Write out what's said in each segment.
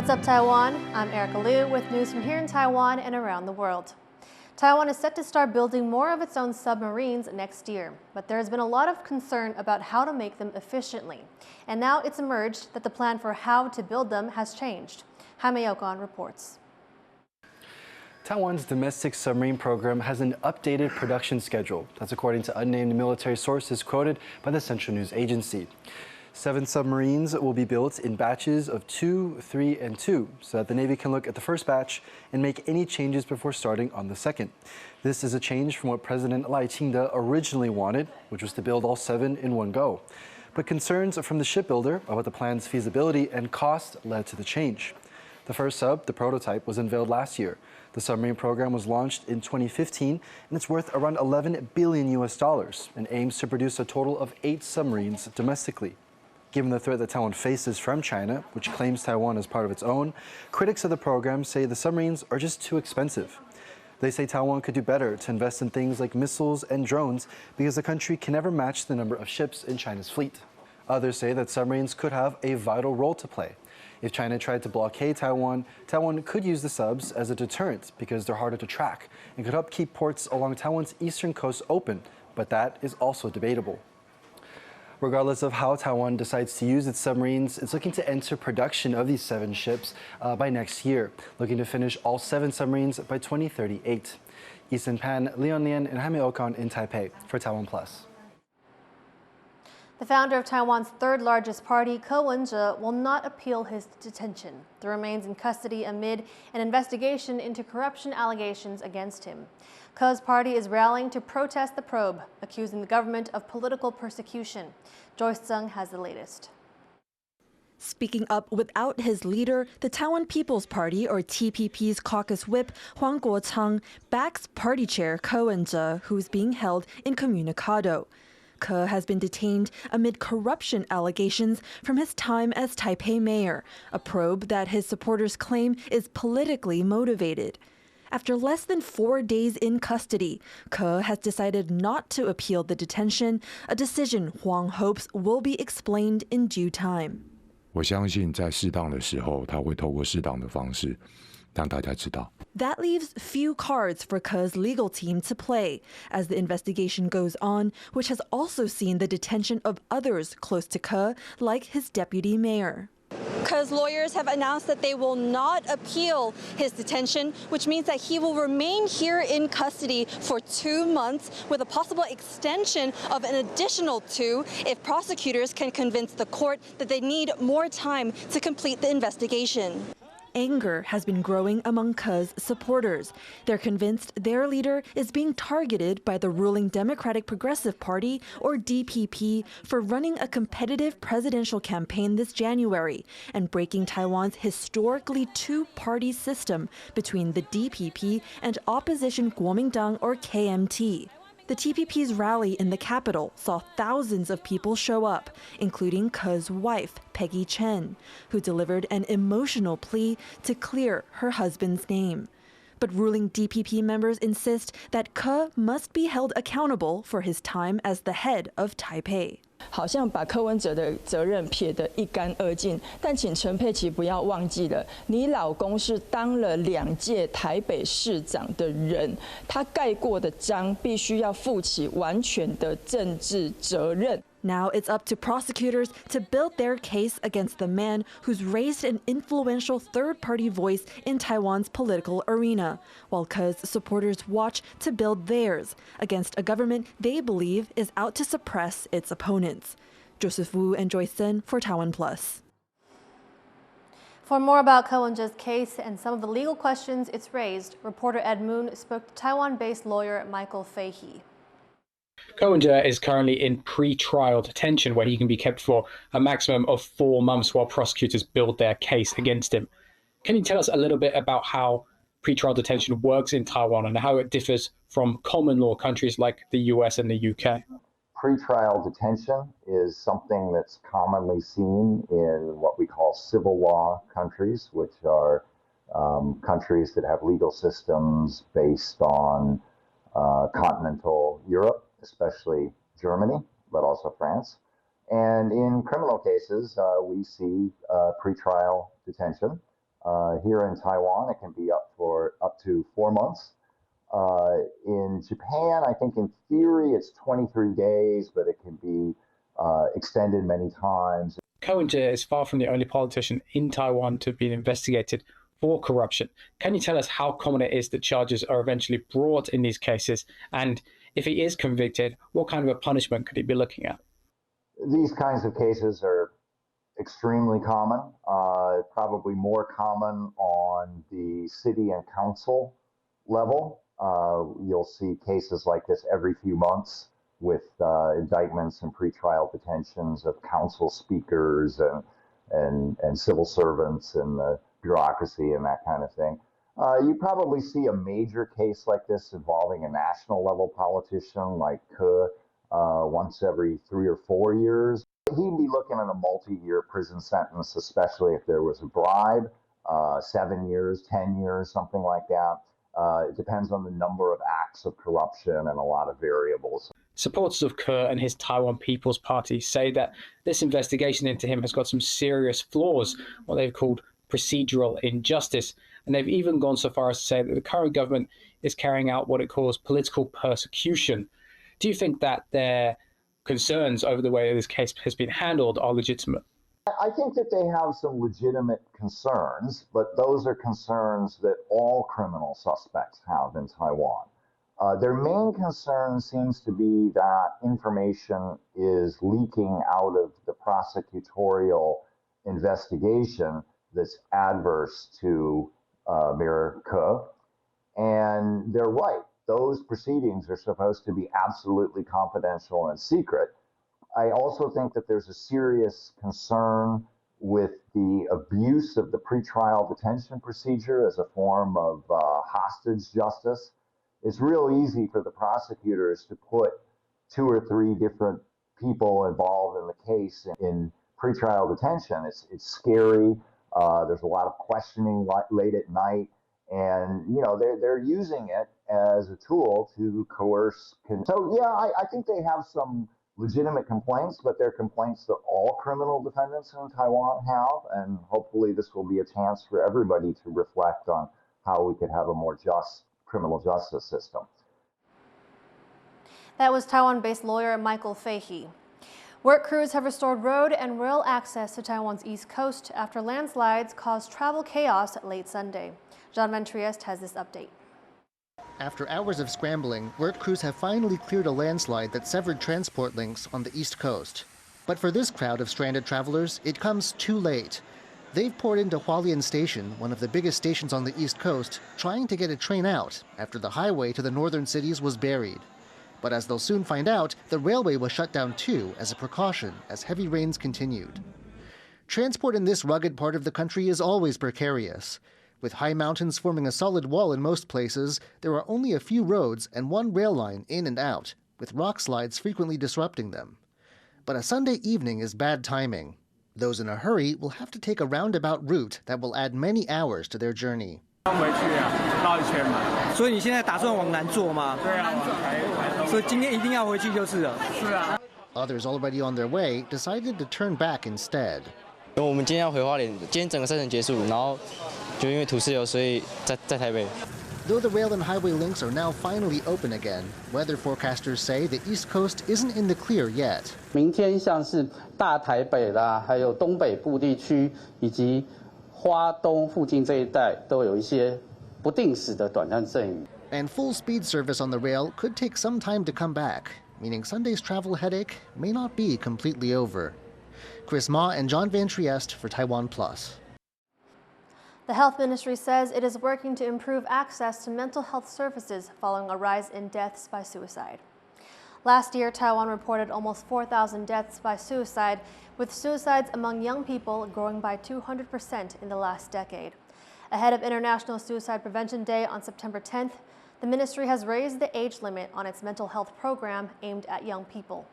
What's up, Taiwan? I'm Erika Liu with news from here in Taiwan and around the world. Taiwan is set to start building more of its own submarines next year, but there has been a lot of concern about how to make them efficiently. And now it's emerged that the plan for how to build them has changed. Jaime Ocon reports. Taiwan's domestic submarine program has an updated production schedule. That's according to unnamed military sources quoted by the Central News Agency. 7 submarines will be built in batches of 2, 3, and 2, so that the Navy can look at the first batch and make any changes before starting on the second. This is a change from what President Lai Ching-te originally wanted, which was to build all 7 in one go. But concerns from the shipbuilder about the plan's feasibility and cost led to the change. The first sub, the prototype, was unveiled last year. The submarine program was launched in 2015, and it's worth around $11 billion and aims to produce a total of 8 submarines domestically. Given the threat that Taiwan faces from China, which claims Taiwan as part of its own, critics of the program say the submarines are just too expensive. They say Taiwan could do better to invest in things like missiles and drones because the country can never match the number of ships in China's fleet. Others say that submarines could have a vital role to play. If China tried to blockade Taiwan, Taiwan could use the subs as a deterrent because they're harder to track and could help keep ports along Taiwan's eastern coast open, but that is also debatable. Regardless of how Taiwan decides to use its submarines, it's looking to enter production of these 7 ships by next year, looking to finish all 7 submarines by 2038. Eason Pan, Leon Lien, and Jaime Ocon in Taipei for TaiwanPlus. The founder of Taiwan's third largest party, Wen-je, will not appeal his detention. He remains in custody amid an investigation into corruption allegations against him. Ke's party is rallying to protest the probe, accusing the government of political persecution. Joyce Tseng has the latest. Speaking up without his leader, the Taiwan People's Party, or TPP's caucus whip, Huang Guochang, backs party chair Wen-je, who's being held incommunicado. Ke has been detained amid corruption allegations from his time as Taipei mayor, a probe that his supporters claim is politically motivated. After less than 4 days in custody, Ke has decided not to appeal the detention, a decision Huang hopes will be explained in due time. 我相信在适当的时候，他会透过适当的方式让大家知道。 That leaves few cards for Ke's legal team to play as the investigation goes on, which has also seen the detention of others close to Ke, like his deputy mayor. Ke's lawyers have announced that they will not appeal his detention, which means that he will remain here in custody for 2 months with a possible extension of an additional 2 if prosecutors can convince the court that they need more time to complete the investigation. Anger has been growing among Ke's supporters. They're convinced their leader is being targeted by the ruling Democratic Progressive Party, or DPP, for running a competitive presidential campaign this January and breaking Taiwan's historically 2-party system between the DPP and opposition Kuomintang, or KMT. The TPP's rally in the capital saw thousands of people show up, including Ke's wife, Peggy Chen, who delivered an emotional plea to clear her husband's name. But ruling DPP members insist that Ke must be held accountable for his time as the head of Taipei. 好像把柯文哲的责任撇得一干二净，但请陈佩琪不要忘记了，你老公是当了2届台北市长的人，他盖过的章必须要负起完全的政治责任。 Now it's up to prosecutors to build their case against the man who's raised an influential third-party voice in Taiwan's political arena, while Ke's supporters watch to build theirs against a government they believe is out to suppress its opponents. Joseph Wu and Joyce Sen for TaiwanPlus. For more about Wen-je's case and some of the legal questions it's raised, reporter Ed Moon spoke to Taiwan-based lawyer Michael Fahey. Wen-je is currently in pre-trial detention where he can be kept for a maximum of 4 months while prosecutors build their case against him. Can you tell us a little bit about how pre-trial detention works in Taiwan and how it differs from common law countries like the US and the UK? Pre-trial detention is something that's commonly seen in what we call civil law countries, which are countries that have legal systems based on continental Europe, especially Germany, but also France. And in criminal cases, we see pretrial detention. Here in Taiwan, it can be up to 4 months. In Japan, I think in theory it's 23 days, but it can be extended many times. Wen-je is far from the only politician in Taiwan to have been investigated for corruption. Can you tell us how common it is that charges are eventually brought in these cases? And if he is convicted, what kind of a punishment could he be looking at? These kinds of cases are extremely common, probably more common on the city and council level. You'll see cases like this every few months with indictments and pretrial detentions of council speakers and civil servants and the bureaucracy and that kind of thing. You probably see a major case like this involving a national level politician like Ke once every 3 or 4 years. He'd be looking at a multi-year prison sentence, especially if there was a bribe, 7 years, 10 years, something like that. It depends on the number of acts of corruption and a lot of variables. Supporters of Ke and his Taiwan People's Party say that this investigation into him has got some serious flaws, what they've called procedural injustice. And they've even gone so far as to say that the current government is carrying out what it calls political persecution. Do you think that their concerns over the way this case has been handled are legitimate? I think that they have some legitimate concerns, but those are concerns that all criminal suspects have in Taiwan. Their main concern seems to be that information is leaking out of the prosecutorial investigation that's adverse to Mayor Ke. And they're right. Those proceedings are supposed to be absolutely confidential and secret. I also think that there's a serious concern with the abuse of the pretrial detention procedure as a form of hostage justice. It's real easy for the prosecutors to put 2 or 3 different people involved in the case in pretrial detention. It's scary. There's a lot of questioning late at night, and they're using it as a tool to coerce. So yeah, I think they have some legitimate complaints, but they're complaints that all criminal defendants in Taiwan have, and hopefully this will be a chance for everybody to reflect on how we could have a more just criminal justice system. That was Taiwan-based lawyer Michael Fahey. Work crews have restored road and rail access to Taiwan's east coast after landslides caused travel chaos late Sunday. John Van Trieste has this update. After hours of scrambling, work crews have finally cleared a landslide that severed transport links on the east coast. But for this crowd of stranded travelers, it comes too late. They've poured into Hualien Station, one of the biggest stations on the east coast, trying to get a train out after the highway to the northern cities was buried. But as they'll soon find out, the railway was shut down too as a precaution as heavy rains continued. Transport in this rugged part of the country is always precarious. With high mountains forming a solid wall in most places, there are only a few roads and one rail line in and out, with rock slides frequently disrupting them. But a Sunday evening is bad timing. Those in a hurry will have to take a roundabout route that will add many hours to their journey. Others already on their way decided to turn back instead. Though the rail and highway links are now finally open again, weather forecasters say the East Coast isn't in the clear yet. 明天像是大台北啦，还有东北部地区以及花东附近这一带都有一些不定时的短暂阵雨。 And full speed service on the rail could take some time to come back, meaning Sunday's travel headache may not be completely over. Chris Ma and John Van Trieste for TaiwanPlus. The health ministry says it is working to improve access to mental health services following a rise in deaths by suicide. Last year, Taiwan reported almost 4,000 deaths by suicide, with suicides among young people growing by 200% in the last decade. Ahead of International Suicide Prevention Day on September 10th, the ministry has raised the age limit on its mental health program aimed at young people.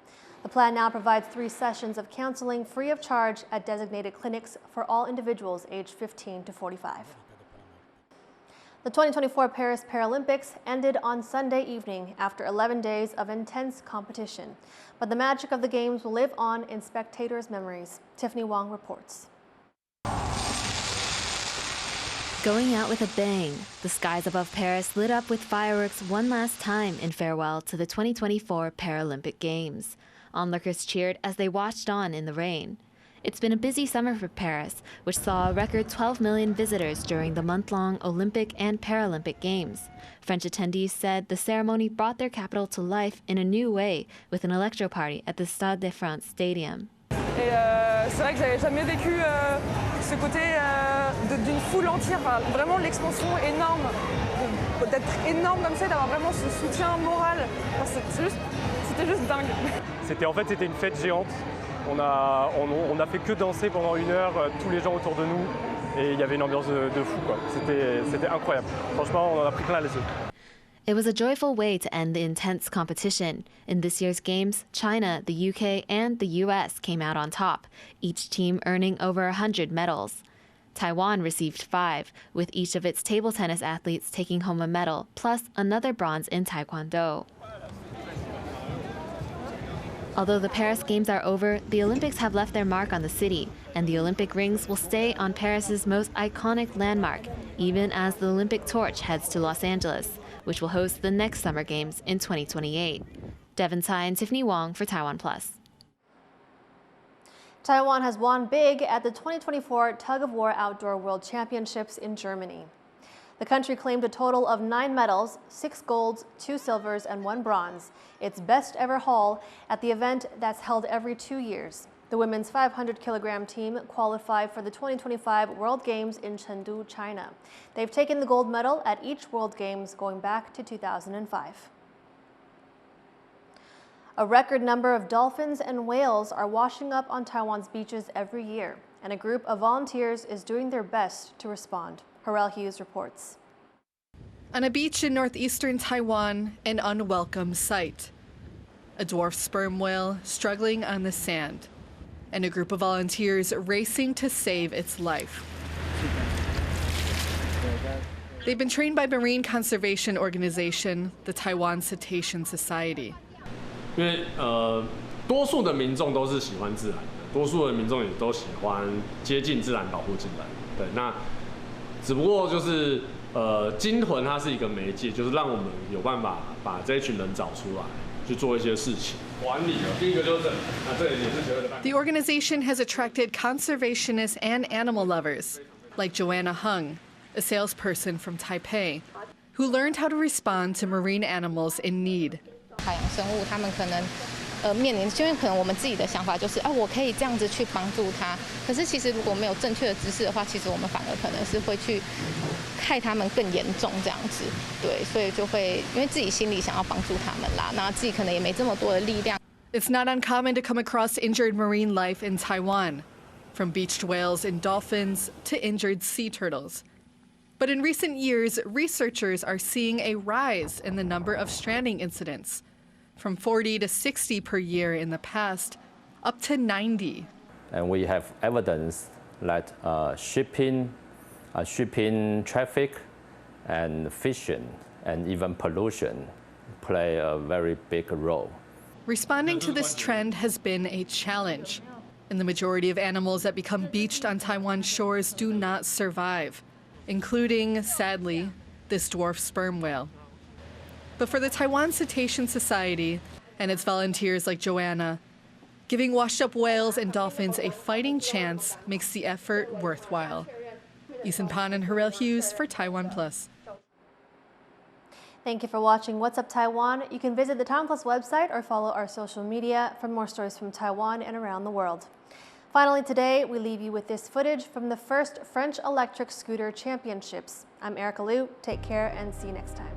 The plan now provides 3 sessions of counseling free of charge at designated clinics for all individuals aged 15 to 45. The 2024 Paris Paralympics ended on Sunday evening after 11 days of intense competition. But the magic of the Games will live on in spectators' memories. Tiffany Wong reports. Going out with a bang, the skies above Paris lit up with fireworks one last time in farewell to the 2024 Paralympic Games. Onlookers cheered as they watched on in the rain. It's been a busy summer for Paris, which saw a record 12 million visitors during the month-long Olympic and Paralympic Games. French attendees said the ceremony brought their capital to life in a new way with an electro-party at the Stade de France Stadium. Et c'est vrai que j'avais jamais vécu ce côté d'une foule entière, enfin, vraiment l'expansion énorme, d'être énorme comme ça, d'avoir vraiment ce soutien moral. Enfin, c'était juste dingue. C'était une fête géante. On a fait que danser pendant 1 heure, tous les gens autour de nous, et il y avait une ambiance de fou, quoi. C'était incroyable. Franchement, on en a pris plein les yeux. It was a joyful way to end the intense competition. In this year's games, China, the UK, and the US came out on top, each team earning over 100 medals. Taiwan received 5, with each of its table tennis athletes taking home a medal, plus another bronze in Taekwondo. Although the Paris Games are over, the Olympics have left their mark on the city, and the Olympic rings will stay on Paris's most iconic landmark, even as the Olympic torch heads to Los Angeles, which will host the next Summer Games in 2028. Devin Tsai and Tiffany Wong for TaiwanPlus. Taiwan has won big at the 2024 Tug of War Outdoor World Championships in Germany. The country claimed a total of 9 medals, 6 golds, 2 silvers, and 1 bronze, its best ever haul at the event that's held every 2 years. The women's 500-kilogram team qualified for the 2025 World Games in Chengdu, China. They've taken the gold medal at each World Games going back to 2005. A record number of dolphins and whales are washing up on Taiwan's beaches every year, and a group of volunteers is doing their best to respond. Erika Liu reports. On a beach in northeastern Taiwan, an unwelcome sight. A dwarf sperm whale struggling on the sand, and a group of volunteers racing to save its life. They've been trained by marine conservation organization, the Taiwan Cetacean Society. 因为多数的民众都是喜欢自然的，多数的民众也都喜欢接近自然、保护自然。对，那只不过就是鲸豚它是一个媒介，就是让我们有办法把这一群人找出来，去做一些事情。管理第一个就是这里，那这里也是绝对的。The organization has attracted conservationists and animal lovers, like Joanna Hung, a salesperson from Taipei, who learned how to respond to marine animals in need. 海洋生物，他们可能面临，因为可能我们自己的想法就是，我可以这样子去帮助他。可是其实如果没有正确的知识的话，其实我们反而可能是会去害他们更严重这样子。对，所以就会因为自己心里想要帮助他们啦，那自己可能也没这么多的力量。It's not uncommon to come across injured marine life in Taiwan, from beached whales and dolphins to injured sea turtles. But in recent years, researchers are seeing a rise in the number of stranding incidents, from 40 to 60 per year in the past, up to 90. And we have evidence that shipping traffic and fishing and even pollution play a very big role. Responding to this trend has been a challenge, and the majority of animals that become beached on Taiwan shores do not survive, including, sadly, this dwarf sperm whale. But for the Taiwan Cetacean Society and its volunteers like Joanna, giving washed-up whales and dolphins a fighting chance makes the effort worthwhile. Ethan Pan and Erika Liu for TaiwanPlus. Thank you for watching What's Up Taiwan. You can visit the TaiwanPlus website or follow our social media for more stories from Taiwan and around the world. Finally today, we leave you with this footage from the first French electric scooter championships. I'm Erika Liu. Take care and see you next time.